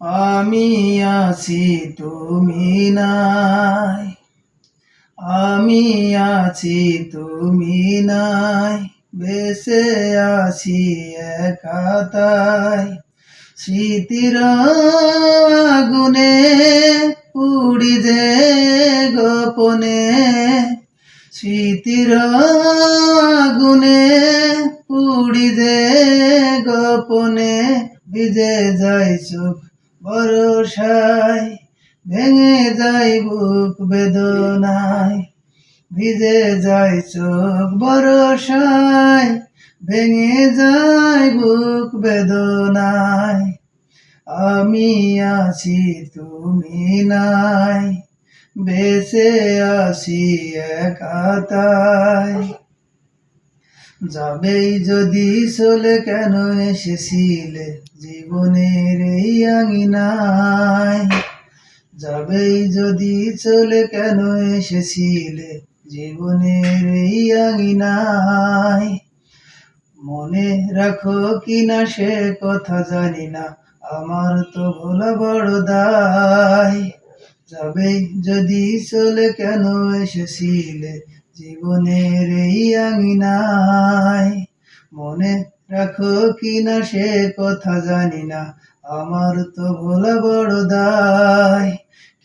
আমি আছি তুমি নাই, আমি আছি তুমি নাই, বেঁচে আছি একা তাই। স্মৃতির আগুনে পুড়ি যে গোপনে, স্মৃতির আগুনে পুড়ি যে গোপনে, ভিজে যায় চোখ বরষায়, ভেঙে যায় বুক বেদনায়। ভিজে যায় চোখ বরষায়, ভেঙে যায় বুক বেদনায়। আমি আছি তুমি নাই, বেঁচে আছি একা তাই। যাবেই যদি চলে কেন এসেছিলে জীবনের এই আঙিনায়, যাবেই যদি চলে কেন এসেছিলে জীবনের এই আঙিনায়। মনে রাখো কিনা সে কথা জানি না, আমার তো ভোলা বড় দায়। যাবেই যদি চলে কেন এসেছিলে জীবনের এই আঙিনায়। মনে রাখো কিনা সে কথা জানি না, আমার তো ভোলা বড় দায়।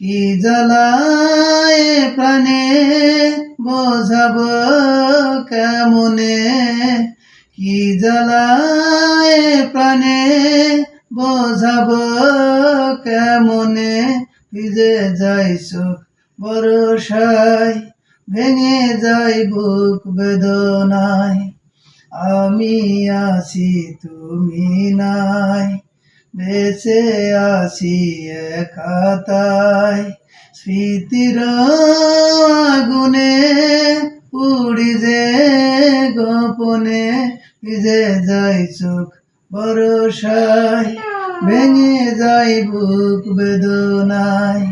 কি জ্বালায় প্রাণে বোঝাবো কেমনে, কি জ্বালায় প্রাণে বোঝাবো কেমনে। ভিজে যায় চোখ বরষায়, ভেঙে যায় বুক বেদনায়। আমি আছি তুমি নাই, বেঁচে আছি একা তাই। স্মৃতির আগুনে পুড়ি যে গোপনে, ভিজে যায় চোখ বরষায়, ভেঙে যায় বুক বেদনায়।